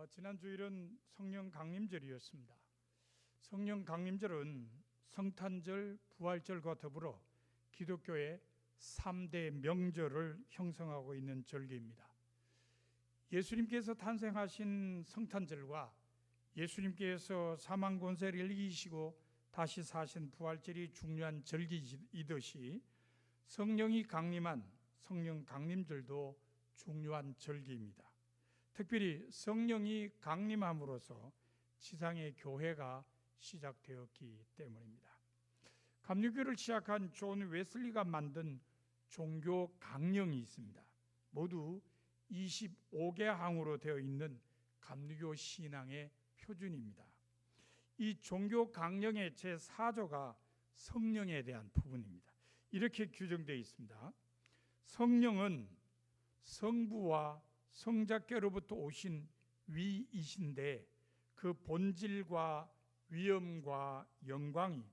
지난 주일은 성령 강림절이었습니다. 성령 강림절은 성탄절, 부활절과 더불어 기독교의 3대 명절을 형성하고 있는 절기입니다. 예수님께서 탄생하신 성탄절과 예수님께서 사망 권세를 이기시고 다시 사신 부활절이 중요한 절기이듯이 성령이 강림한 성령 강림절도 중요한 절기입니다. 특별히 성령이 강림함으로써 지상의 교회가 시작되었기 때문입니다. 감리교를 시작한 존 웨슬리가 만든 종교 강령이 있습니다. 모두 25개 항으로 되어 있는 감리교 신앙의 표준입니다. 이 종교 강령의 제4조가 성령에 대한 부분입니다. 이렇게 규정되어 있습니다. 성령은 성부와 성자께로부터 오신 위이신데 그 본질과 위엄과 영광이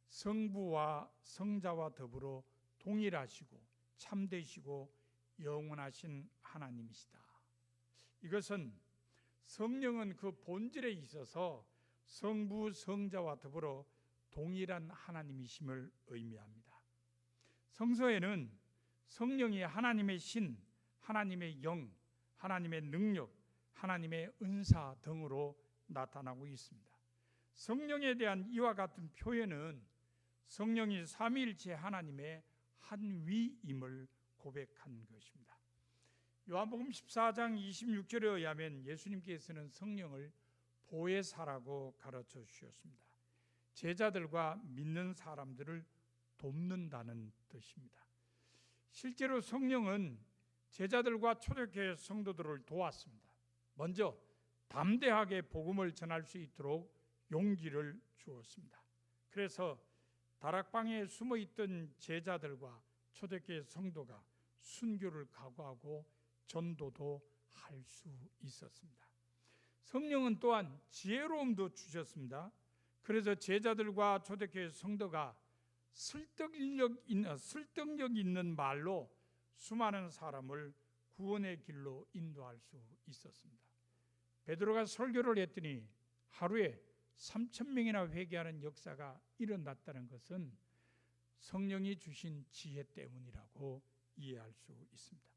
성부와 성자와 더불어 동일하시고 참되시고 영원하신 하나님이시다. 이것은 성령은 그 본질에 있어서 성부, 성자와 더불어 동일한 하나님이심을 의미합니다. 성서에는 성령이 하나님의 신, 하나님의 영, 하나님의 능력, 하나님의 은사 등으로 나타나고 있습니다. 성령에 대한 이와 같은 표현은 성령이 삼위일체 하나님의 한 위임을 고백한 것입니다. 요한복음 14장 26절에 의하면 예수님께서는 성령을 보혜사라고 가르쳐 주셨습니다. 제자들과 믿는 사람들을 돕는다는 뜻입니다. 실제로 성령은 제자들과 초대교회 성도들을 도왔습니다. 먼저 담대하게 복음을 전할 수 있도록 용기를 주었습니다. 그래서 다락방에 숨어있던 제자들과 초대교회 성도가 순교를 각오하고 전도도 할 수 있었습니다. 성령은 또한 지혜로움도 주셨습니다. 그래서 제자들과 초대교회 성도가 설득력 있는 말로 수많은 사람을 구원의 길로 인도할 수 있었습니다. 베드로가 설교를 했더니 하루에 3,000명이나 회개하는 역사가 일어났다는 것은 성령이 주신 지혜 때문이라고 이해할 수 있습니다.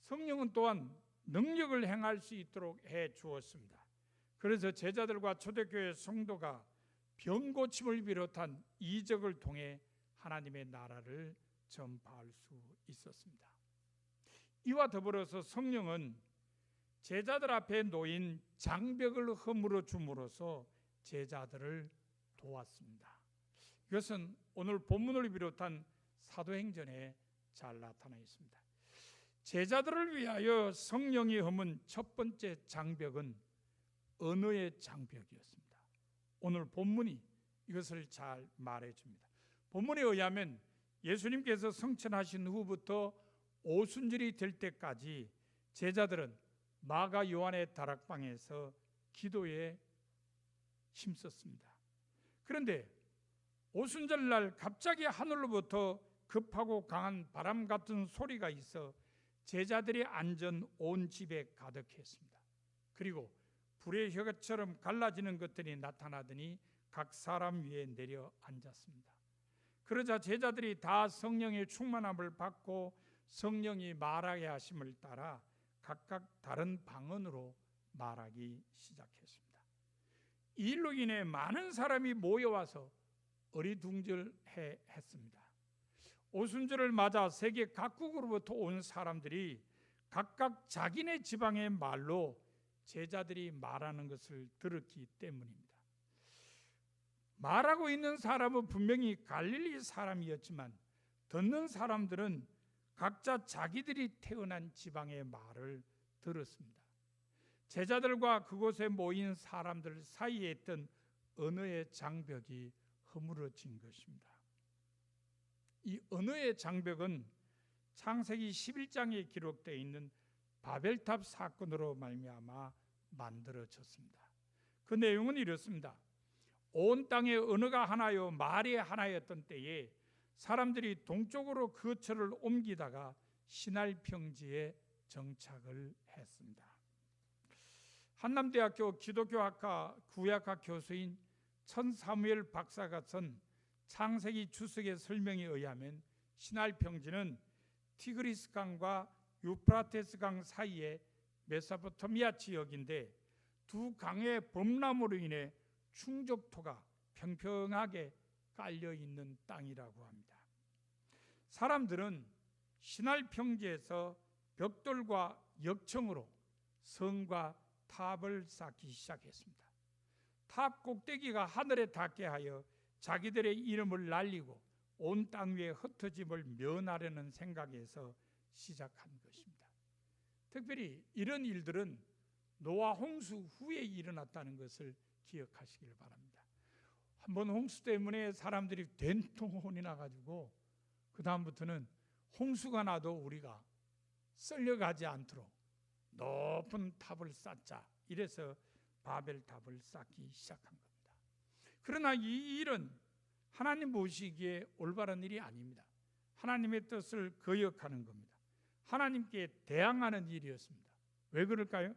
성령은 또한 능력을 행할 수 있도록 해 주었습니다. 그래서 제자들과 초대교회 성도가 병 고침을 비롯한 이적을 통해 하나님의 나라를 전파할 수 있었습니다. 이와 더불어서 성령은 제자들 앞에 놓인 장벽을 허물어 줌으로써 제자들을 도왔습니다. 이것은 오늘 본문을 비롯한 사도행전에 잘 나타나 있습니다. 제자들을 위하여 성령이 허문 첫 번째 장벽은 언어의 장벽이었습니다. 오늘 본문이 이것을 잘 말해줍니다. 본문에 의하면 예수님께서 성천하신 후부터 오순절이 될 때까지 제자들은 마가 요한의 다락방에서 기도에 힘썼습니다. 그런데 오순절날 갑자기 하늘로부터 급하고 강한 바람 같은 소리가 있어 제자들이 앉은 온 집에 가득했습니다. 그리고 불의 혀처럼 갈라지는 것들이 나타나더니 각 사람 위에 내려 앉았습니다. 그러자 제자들이 다 성령의 충만함을 받고 성령이 말하게 하심을 따라 각각 다른 방언으로 말하기 시작했습니다. 이 일로 인해 많은 사람이 모여와서 어리둥절해 했습니다. 오순절을 맞아 세계 각국으로부터 온 사람들이 각각 자기네 지방의 말로 제자들이 말하는 것을 들었기 때문입니다. 말하고 있는 사람은 분명히 갈릴리 사람이었지만 듣는 사람들은 각자 자기들이 태어난 지방의 말을 들었습니다. 제자들과 그곳에 모인 사람들 사이에 있던 언어의 장벽이 허물어진 것입니다. 이 언어의 장벽은 창세기 11장에 기록되어 있는 바벨탑 사건으로 말미암아 만들어졌습니다. 그 내용은 이렇습니다. 온 땅의 언어가 하나요 말이 하나였던 때에 사람들이 동쪽으로 거처를 옮기다가 시날 평지에 정착을 했습니다. 한남대학교 기독교학과 구약학 교수인 천사무엘 박사가 쓴 창세기 주석의 설명에 의하면 시날 평지는 티그리스 강과 유프라테스 강 사이의 메소포타미아 지역인데 두 강의 범람으로 인해 충족토가 평평하게 깔려 있는 땅이라고 합니다. 사람들은 시날 평지에서 벽돌과 역청으로 성과 탑을 쌓기 시작했습니다. 탑 꼭대기가 하늘에 닿게 하여 자기들의 이름을 날리고 온 땅 위에 흩어짐을 면하려는 생각에서 시작한 것입니다. 특별히 이런 일들은 노아 홍수 후에 일어났다는 것을 기억하시길 바랍니다. 한번 홍수 때문에 사람들이 된통혼이 나가지고 그 다음부터는 홍수가 나도 우리가 썰려가지 않도록 높은 탑을 쌓자, 이래서 바벨탑을 쌓기 시작한 겁니다. 그러나 이 일은 하나님 보시기에 올바른 일이 아닙니다. 하나님의 뜻을 거역하는 겁니다. 하나님께 대항하는 일이었습니다. 왜 그럴까요?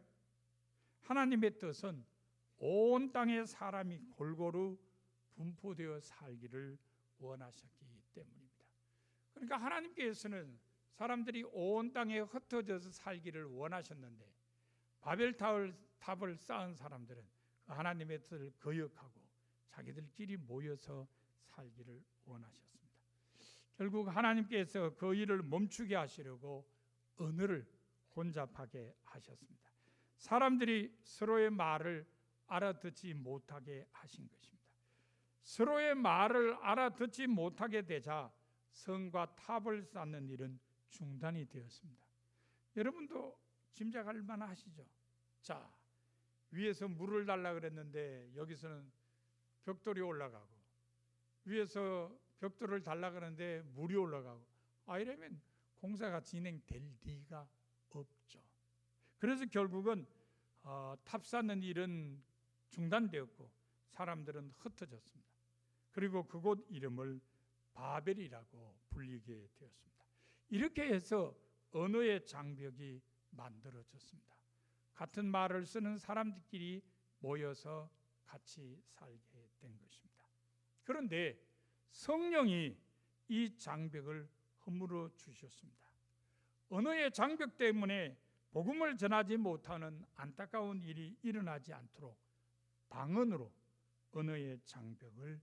하나님의 뜻은 온 땅의 사람이 골고루 분포되어 살기를 원하셨기 때문입니다. 그러니까 하나님께서는 사람들이 온 땅에 흩어져서 살기를 원하셨는데 바벨탑을 쌓은 사람들은 하나님의 뜻을 거역하고 자기들끼리 모여서 살기를 원하셨습니다. 결국 하나님께서 그 일을 멈추게 하시려고 언어를 혼잡하게 하셨습니다. 사람들이 서로의 말을 알아듣지 못하게 하신 것입니다. 서로의 말을 알아듣지 못하게 되자 성과 탑을 쌓는 일은 중단이 되었습니다. 여러분도 짐작할 만하시죠? 자, 위에서 물을 달라 그랬는데 여기서는 벽돌이 올라가고, 위에서 벽돌을 달라 그러는데 물이 올라가고, 이러면 공사가 진행될 리가 없죠. 그래서 결국은 탑 쌓는 일은 중단되었고 사람들은 흩어졌습니다. 그리고 그곳 이름을 바벨이라고 불리게 되었습니다. 이렇게 해서 언어의 장벽이 만들어졌습니다. 같은 말을 쓰는 사람들끼리 모여서 같이 살게 된 것입니다. 그런데 성령이 이 장벽을 허물어 주셨습니다. 언어의 장벽 때문에 복음을 전하지 못하는 안타까운 일이 일어나지 않도록 방언으로 언어의 장벽을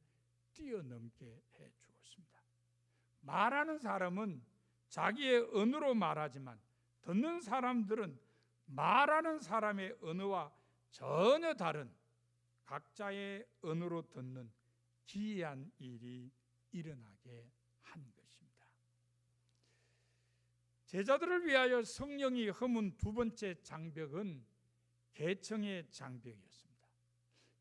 뛰어넘게 해 주었습니다. 말하는 사람은 자기의 언어로 말하지만 듣는 사람들은 말하는 사람의 언어와 전혀 다른 각자의 언어로 듣는 기이한 일이 일어나게 한 것입니다. 제자들을 위하여 성령이 허문 두 번째 장벽은 계청의 장벽이었습니다.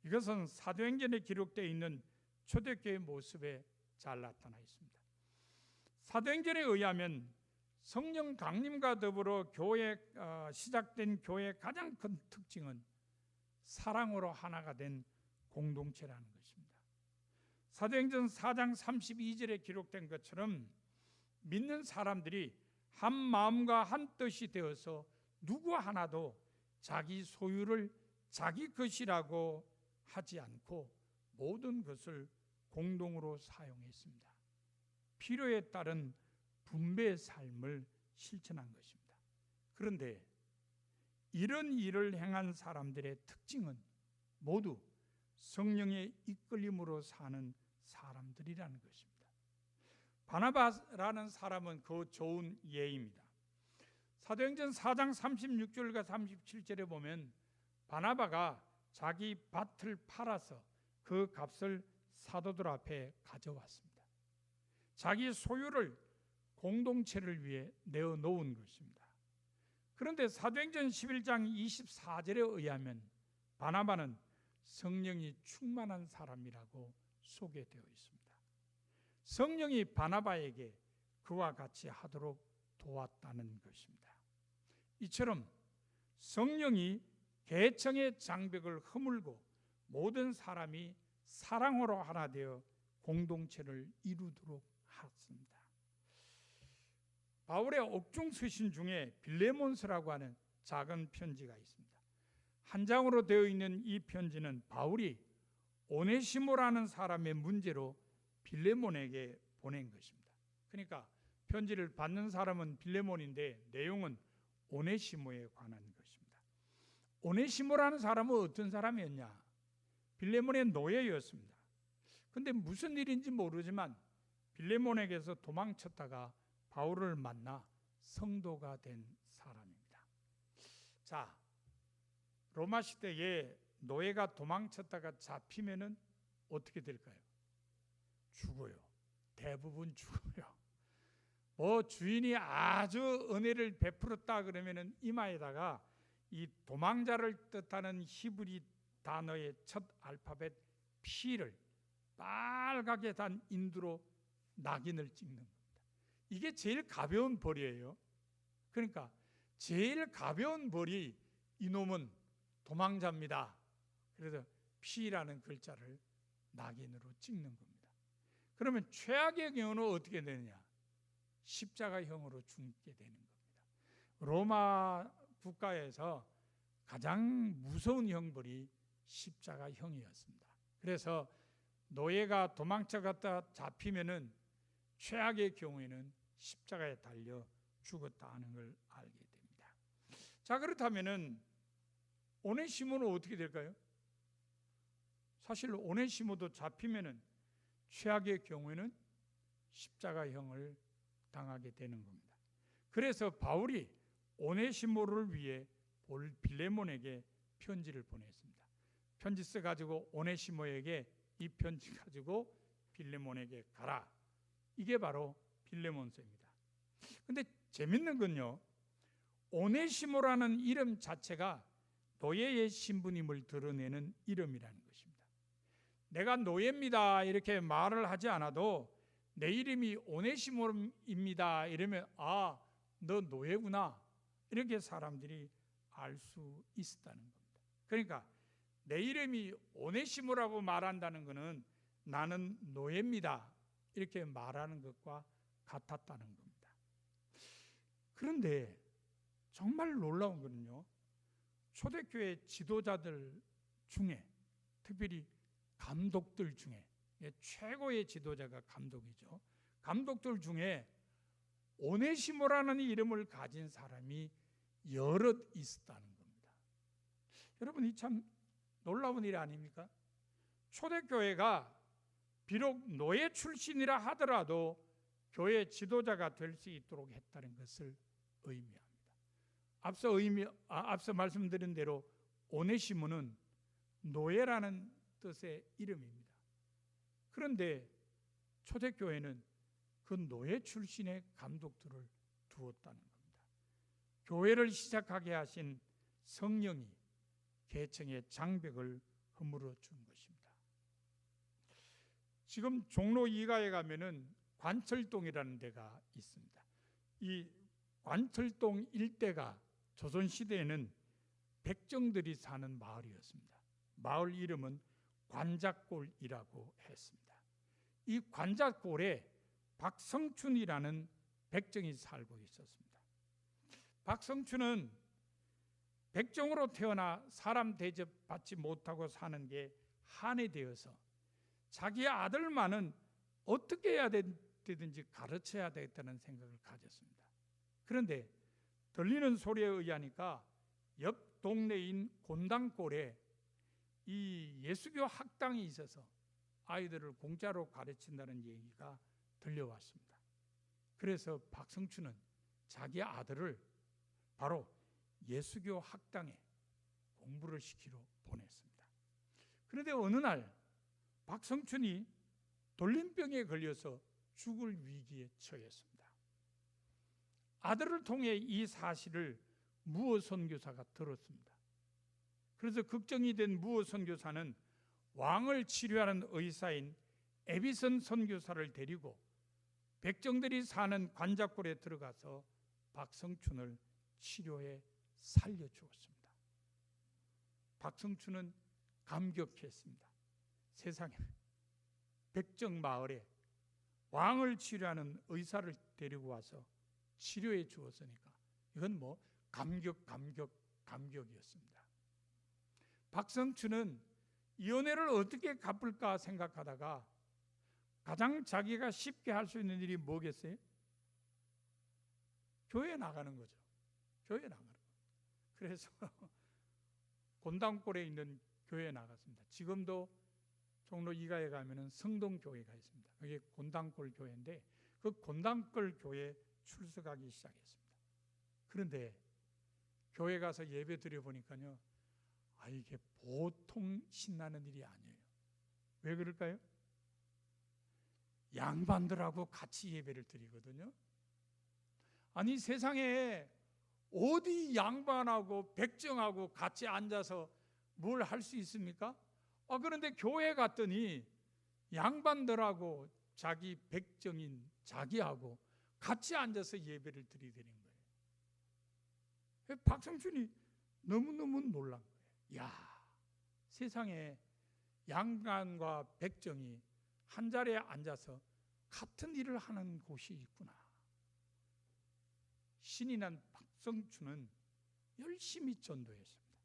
이것은 사도행전에 기록되어 있는 초대교회 모습에 잘 나타나 있습니다. 사도행전에 의하면 성령 강림과 더불어 시작된 교회의 가장 큰 특징은 사랑으로 하나가 된 공동체라는 것입니다. 사도행전 4장 32절에 기록된 것처럼 믿는 사람들이 한 마음과 한 뜻이 되어서 누구 하나도 자기 소유를 자기 것이라고 하지 않고 모든 것을 공동으로 사용했습니다. 필요에 따른 분배의 삶을 실천한 것입니다. 그런데 이런 일을 행한 사람들의 특징은 모두 성령의 이끌림으로 사는 사람들이라는 것입니다. 바나바라는 사람은 그 좋은 예입니다. 사도행전 4장 36절과 37절에 보면 바나바가 자기 밭을 팔아서 그 값을 사도들 앞에 가져왔습니다. 자기 소유를 공동체를 위해 내어놓은 것입니다. 그런데 사도행전 11장 24절에 의하면 바나바는 성령이 충만한 사람이라고 소개되어 있습니다. 성령이 바나바에게 그와 같이 하도록 도왔다는 것입니다. 이처럼 성령이 계청의 장벽을 허물고 모든 사람이 사랑으로 하나 되어 공동체를 이루도록 하였습니다. 바울의 옥중 서신 중에 빌레몬서라고 하는 작은 편지가 있습니다. 한 장으로 되어 있는 이 편지는 바울이 오네시모라는 사람의 문제로 빌레몬에게 보낸 것입니다. 그러니까 편지를 받는 사람은 빌레몬인데 내용은 오네시모에 관한 것입니다. 오네시모라는 사람은 어떤 사람이었냐? 빌레몬의 노예였습니다. 근데 무슨 일인지 모르지만 빌레몬에게서 도망쳤다가 바울을 만나 성도가 된 사람입니다. 자, 로마 시대에 노예가 도망쳤다가 잡히면은 어떻게 될까요? 죽어요. 대부분 죽어요. 주인이 아주 은혜를 베풀었다 그러면은 이마에다가 이 도망자를 뜻하는 히브리 단어의 첫 알파벳 P를 빨갛게 단 인두로 낙인을 찍는 겁니다. 이게 제일 가벼운 벌이에요. 그러니까 제일 가벼운 벌이 이놈은 도망자입니다. 그래서 P라는 글자를 낙인으로 찍는 겁니다. 그러면 최악의 경우는 어떻게 되느냐? 십자가형으로 죽게 되는 겁니다. 로마 국가에서 가장 무서운 형벌이 십자가형이었습니다. 그래서 노예가 도망쳐갔다 잡히면은 최악의 경우에는 십자가에 달려 죽었다 하는 걸 알게 됩니다. 자, 그렇다면은 오네시모는 어떻게 될까요? 사실 오네시모도 잡히면은 최악의 경우에는 십자가형을 당하게 되는 겁니다. 그래서 바울이 오네시모를 위해 빌레몬에게 편지를 보냈습니다. 편지 써가지고 오네시모에게 이 편지 가지고 빌레몬에게 가라. 이게 바로 빌레몬서입니다. 근데 재밌는 건요, 오네시모라는 이름 자체가 노예의 신분임을 드러내는 이름이라는 것입니다. 내가 노예입니다 이렇게 말을 하지 않아도 내 이름이 오네시모입니다 이러면 아, 너 노예구나 이렇게 사람들이 알 수 있었다는 겁니다. 그러니까 내 이름이 오네시모라고 말한다는 것은 나는 노예입니다 이렇게 말하는 것과 같았다는 겁니다. 그런데 정말 놀라운 것은요, 초대교회 지도자들 중에 특별히 감독들 중에 최고의 지도자가 감독이죠. 감독들 중에 오네시모라는 이름을 가진 사람이 여럿 있었다는 겁니다. 여러분, 이 참 놀라운 일 아닙니까? 초대교회가 비록 노예 출신이라 하더라도 교회 지도자가 될 수 있도록 했다는 것을 의미합니다. 앞서 말씀드린 대로 오네시모는 노예라는 뜻의 이름입니다. 그런데 초대교회는 그 노예 출신의 감독들을 두었다는 겁니다. 교회를 시작하게 하신 성령이 계층의 장벽을 허물어 준 것입니다. 지금 종로 2가에 가면은 관철동이라는 데가 있습니다. 이 관철동 일대가 조선시대에는 백정들이 사는 마을이었습니다. 마을 이름은 관작골이라고 했습니다. 이 관작골에 박성춘이라는 백정이 살고 있었습니다. 박성춘은 백정으로 태어나 사람 대접받지 못하고 사는 게 한이 되어서 자기 아들만은 어떻게 해야 되든지 가르쳐야 되겠다는 생각을 가졌습니다. 그런데 들리는 소리에 의하니까 옆 동네인 곤당골에 이 예수교 학당이 있어서 아이들을 공짜로 가르친다는 얘기가 들려왔습니다. 그래서 박성춘은 자기 아들을 바로 예수교 학당에 공부를 시키러 보냈습니다. 그런데 어느 날 박성춘이 돌림병에 걸려서 죽을 위기에 처했습니다. 아들을 통해 이 사실을 무어 선교사가 들었습니다. 그래서 걱정이 된 무어 선교사는 왕을 치료하는 의사인 에비선 선교사를 데리고 백정들이 사는 관작골에 들어가서 박성춘을 치료해 살려주었습니다. 박성춘은 감격했습니다. 세상에 백정 마을에 왕을 치료하는 의사를 데리고 와서 치료해 주었으니까 이건 감격이었습니다. 박성춘은 이 은혜를 어떻게 갚을까 생각하다가 가장 자기가 쉽게 할 수 있는 일이 뭐겠어요? 교회 나가는 거죠. 교회 나가는 거예요. 그래서 곤당골에 있는 교회에 나갔습니다. 지금도 종로 2가에 가면은 성동교회가 있습니다. 그게 곤당골 교회인데 그 곤당골 교회에 출석하기 시작했습니다. 그런데 교회 가서 예배 드려 보니까요, 이게 보통 신나는 일이 아니에요. 왜 그럴까요? 양반들하고 같이 예배를 드리거든요. 아니, 세상에 어디 양반하고 백정하고 같이 앉아서 뭘 할 수 있습니까? 그런데 교회 갔더니 양반들하고 자기 백정인 자기하고 같이 앉아서 예배를 드리는 거예요. 박성춘이 너무너무 놀란 거예요. 야, 세상에 양반과 백정이 한 자리에 앉아서 같은 일을 하는 곳이 있구나. 신이 난 박성춘은 열심히 전도했습니다.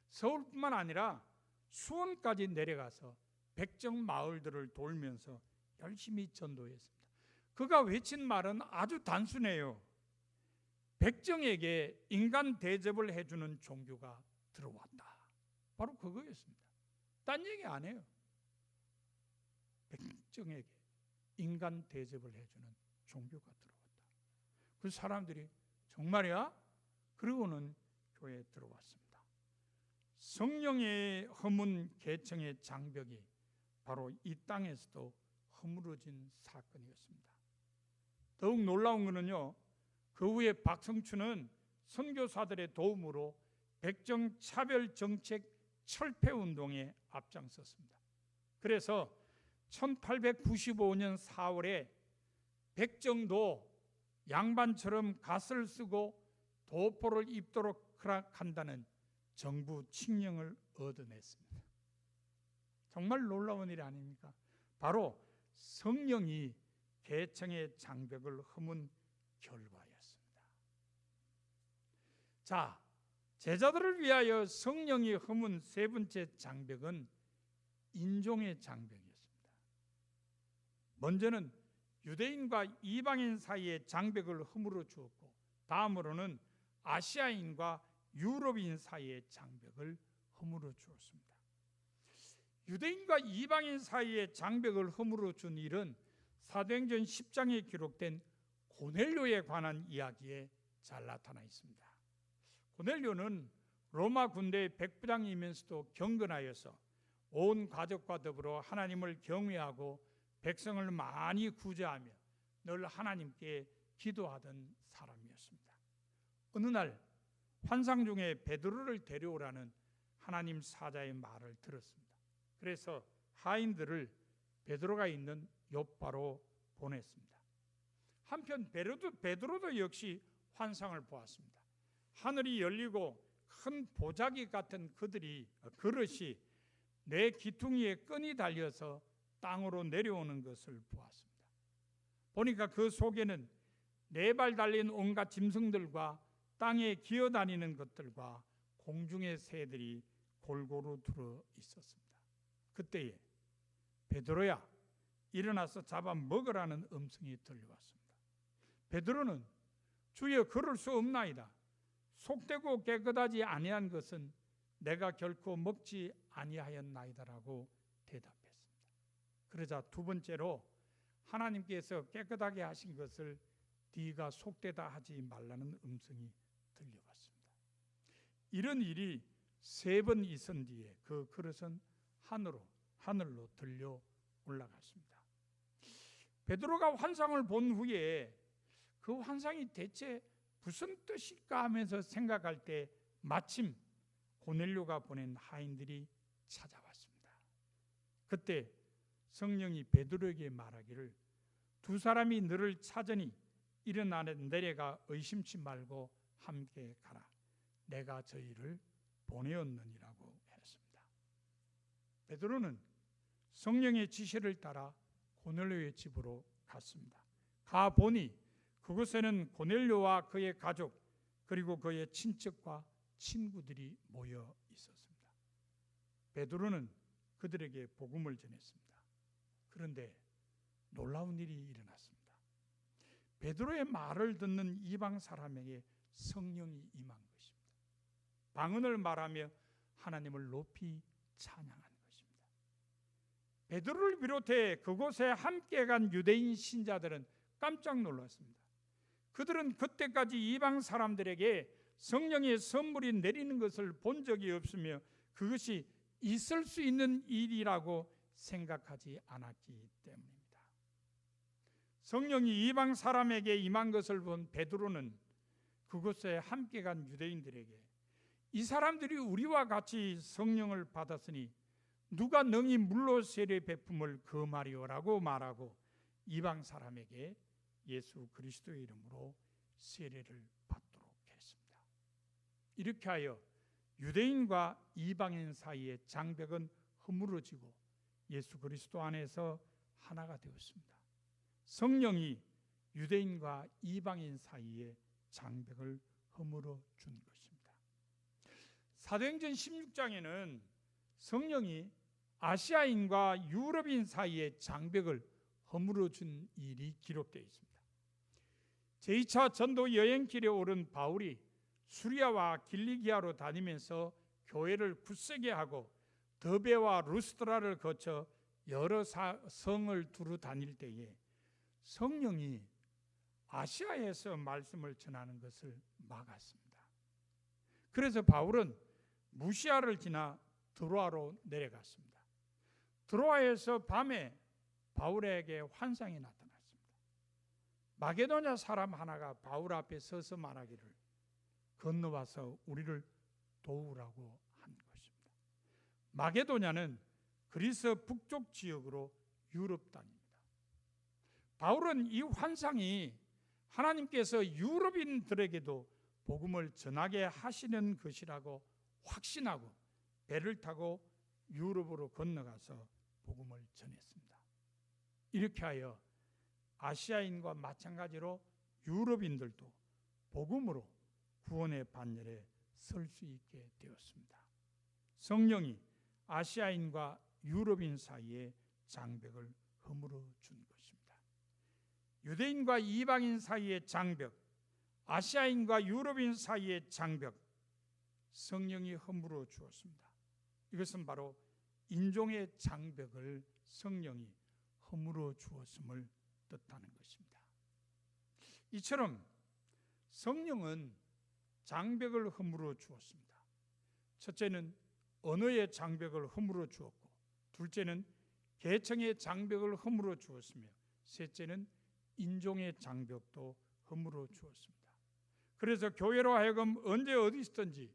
서울뿐만 아니라 수원까지 내려가서 백정 마을들을 돌면서 열심히 전도했습니다. 그가 외친 말은 아주 단순해요. 백정에게 인간 대접을 해주는 종교가 들어왔다. 바로 그거였습니다. 딴 얘기 안 해요. 백정에게 인간 대접을 해주는 종교가 들어왔다. 그 사람들이 정말이야? 그러고는 교회에 들어왔습니다. 성령의 허문 계층의 장벽이 바로 이 땅에서도 허물어진 사건이었습니다. 더욱 놀라운 것은요, 그 후에 박성춘은 선교사들의 도움으로 백정 차별 정책 철폐 운동에 앞장섰습니다. 그래서 1895년 4월에 백정도 양반처럼 갓을 쓰고 도포를 입도록 허락한다는 정부 칙령을 얻어냈습니다. 정말 놀라운 일 아닙니까? 바로 성령이 계층의 장벽을 허문 결과였습니다. 자, 제자들을 위하여 성령이 허문 세 번째 장벽은 인종의 장벽이었습니다. 먼저는 유대인과 이방인 사이의 장벽을 허물어 주었고, 다음으로는 아시아인과 유럽인 사이의 장벽을 허물어 주었습니다. 유대인과 이방인 사이의 장벽을 허물어 준 일은 사도행전 10장에 기록된 고넬료에 관한 이야기에 잘 나타나 있습니다. 고넬료는 로마 군대의 백부장이면서도 경건하여서 온 가족과 더불어 하나님을 경외하고 백성을 많이 구제하며 늘 하나님께 기도하던 사람이었습니다. 어느 날 환상 중에 베드로를 데려오라는 하나님 사자의 말을 들었습니다. 그래서 하인들을 베드로가 있는 욥바로 보냈습니다. 한편 베드로도 역시 환상을 보았습니다. 하늘이 열리고 큰 보자기 같은 그릇이 내 기퉁이에 끈이 달려서 땅으로 내려오는 것을 보았습니다. 보니까 그 속에는 4발 달린 온갖 짐승들과 땅에 기어다니는 것들과 공중의 새들이 골고루 들어 있었습니다. 그때에 베드로야, 일어나서 잡아 먹으라는 음성이 들려왔습니다. 베드로는 주여, 그럴 수 없나이다. 속되고 깨끗하지 아니한 것은 내가 결코 먹지 아니하였나이다라고 대답했습니다. 그러자 두 번째로 하나님께서 깨끗하게 하신 것을 네가 속되다 하지 말라는 음성이 들려왔습니다. 이런 일이 3번 있은 뒤에 그 그릇은 하늘로 들려 올라갔습니다. 베드로가 환상을 본 후에 그 환상이 대체 무슨 뜻일까 하면서 생각할 때 마침 고넬료가 보낸 하인들이 찾아왔습니다. 그때 성령이 베드로에게 말하기를 두 사람이 너를 찾으니 일어나 내려가 의심치 말고 함께 가라. 내가 저희를 보내었느니라고 했습니다. 베드로는 성령의 지시를 따라 고넬료의 집으로 갔습니다. 가 보니 그곳에는 고넬료와 그의 가족 그리고 그의 친척과 친구들이 모여 있었습니다. 베드로는 그들에게 복음을 전했습니다. 그런데 놀라운 일이 일어났습니다. 베드로의 말을 듣는 이방 사람에게 성령이 임한 것입니다. 방언을 말하며 하나님을 높이 찬양하는 것입니다. 베드로를 비롯해 그곳에 함께 간 유대인 신자들은 깜짝 놀랐습니다. 그들은 그때까지 이방 사람들에게 성령의 선물이 내리는 것을 본 적이 없으며 그것이 있을 수 있는 일이라고 생각하지 않았기 때문입니다. 성령이 이방 사람에게 임한 것을 본 베드로는 그곳에 함께 간 유대인들에게 이 사람들이 우리와 같이 성령을 받았으니 누가 능히 물로 세례 베품을 금하리오라고 말하고 이방 사람에게 예수 그리스도의 이름으로 세례를 받도록 했습니다. 이렇게 하여 유대인과 이방인 사이의 장벽은 허물어지고 예수 그리스도 안에서 하나가 되었습니다. 성령이 유대인과 이방인 사이의 장벽을 허물어 준 것입니다. 사도행전 16장에는 성령이 아시아인과 유럽인 사이의 장벽을 허물어 준 일이 기록되어 있습니다. 제2차 전도 여행길에 오른 바울이 수리아와 길리기아로 다니면서 교회를 굳세게 하고 더베와 루스드라를 거쳐 여러 성을 두루 다닐 때에 성령이 아시아에서 말씀을 전하는 것을 막았습니다. 그래서 바울은 무시아를 지나 드로아로 내려갔습니다. 드로아에서 밤에 바울에게 환상이 나타났습니다. 마게도냐 사람 하나가 바울 앞에 서서 말하기를 건너와서 우리를 도우라고 한 것입니다. 마게도냐는 그리스 북쪽 지역으로 유럽 땅입니다. 바울은 이 환상이 하나님께서 유럽인들에게도 복음을 전하게 하시는 것이라고 확신하고 배를 타고 유럽으로 건너가서 복음을 전했습니다. 이렇게 하여 아시아인과 마찬가지로 유럽인들도 복음으로 구원의 반열에 설 수 있게 되었습니다. 성령이 아시아인과 유럽인 사이의 장벽을 허물어 준 것입니다. 유대인과 이방인 사이의 장벽, 아시아인과 유럽인 사이의 장벽, 성령이 허물어 주었습니다. 이것은 바로 인종의 장벽을 성령이 허물어 주었음을 뜻하는 것입니다. 이처럼 성령은 장벽을 허물어 주었습니다. 첫째는 언어의 장벽을 허물어 주었고, 둘째는 계층의 장벽을 허물어 주었으며, 셋째는 인종의 장벽도 허물어 주었습니다. 그래서 교회로 하여금 언제 어디 있든지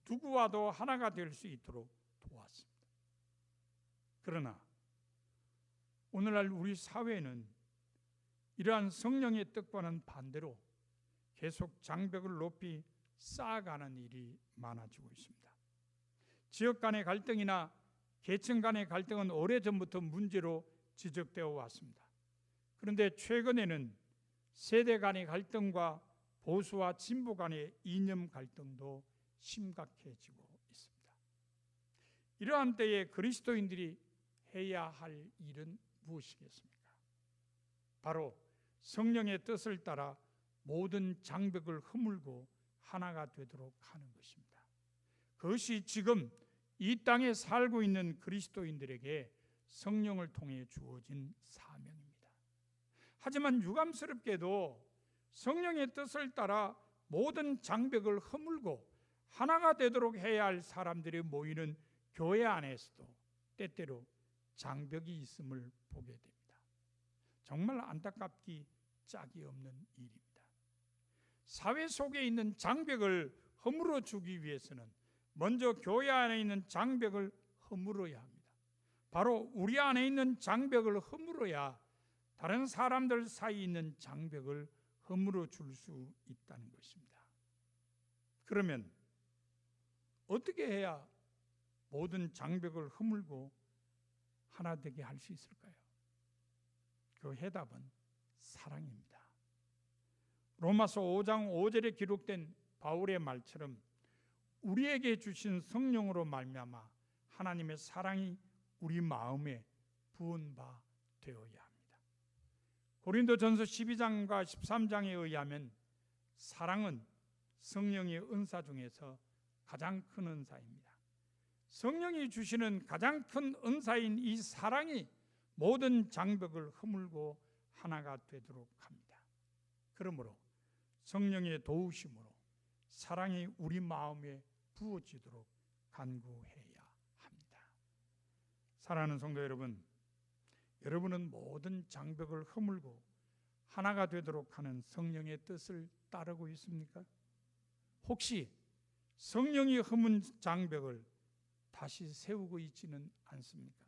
누구와도 하나가 될 수 있도록 도왔습니다. 그러나 오늘날 우리 사회는 이러한 성령의 뜻과는 반대로 계속 장벽을 높이 쌓아가는 일이 많아지고 있습니다. 지역 간의 갈등이나 계층 간의 갈등은 오래전부터 문제로 지적되어 왔습니다. 그런데 최근에는 세대 간의 갈등과 보수와 진보 간의 이념 갈등도 심각해지고 있습니다. 이러한 때에 그리스도인들이 해야 할 일은 무엇이겠습니까? 바로 성령의 뜻을 따라 모든 장벽을 허물고 하나가 되도록 하는 것입니다. 그것이 지금 이 땅에 살고 있는 그리스도인들에게 성령을 통해 주어진 사명입니다. 하지만 유감스럽게도 성령의 뜻을 따라 모든 장벽을 허물고 하나가 되도록 해야 할 사람들이 모이는 교회 안에서도 때때로 장벽이 있음을 보게 됩니다. 정말 안타깝기 짝이 없는 일입니다. 사회 속에 있는 장벽을 허물어 주기 위해서는 먼저 교회 안에 있는 장벽을 허물어야 합니다. 바로 우리 안에 있는 장벽을 허물어야 다른 사람들 사이에 있는 장벽을 허물어 줄 수 있다는 것입니다. 그러면 어떻게 해야 모든 장벽을 허물고 하나 되게 할 수 있을까요? 그 해답은 사랑입니다. 로마서 5장 5절에 기록된 바울의 말처럼 우리에게 주신 성령으로 말미암아 하나님의 사랑이 우리 마음에 부은 바 되어야 합니다. 고린도전서 12장과 13장에 의하면 사랑은 성령의 은사 중에서 가장 큰 은사입니다. 성령이 주시는 가장 큰 은사인 이 사랑이 모든 장벽을 허물고 하나가 되도록 합니다. 그러므로 성령의 도우심으로 사랑이 우리 마음에 부어지도록 간구해야 합니다. 사랑하는 성도 여러분, 여러분은 모든 장벽을 허물고 하나가 되도록 하는 성령의 뜻을 따르고 있습니까? 혹시 성령이 허문 장벽을 다시 세우고 있지는 않습니까?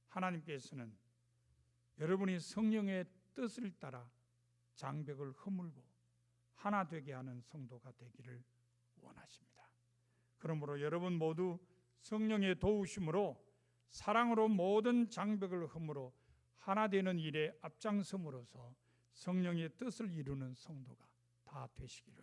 하나님께서는 여러분이 성령의 뜻을 따라 장벽을 허물고 하나 되게 하는 성도가 되기를 원하십니다. 그러므로 여러분 모두 성령의 도우심으로 사랑으로 모든 장벽을 허물어 하나 되는 일에 앞장섬으로써 성령의 뜻을 이루는 성도가 다 되시기를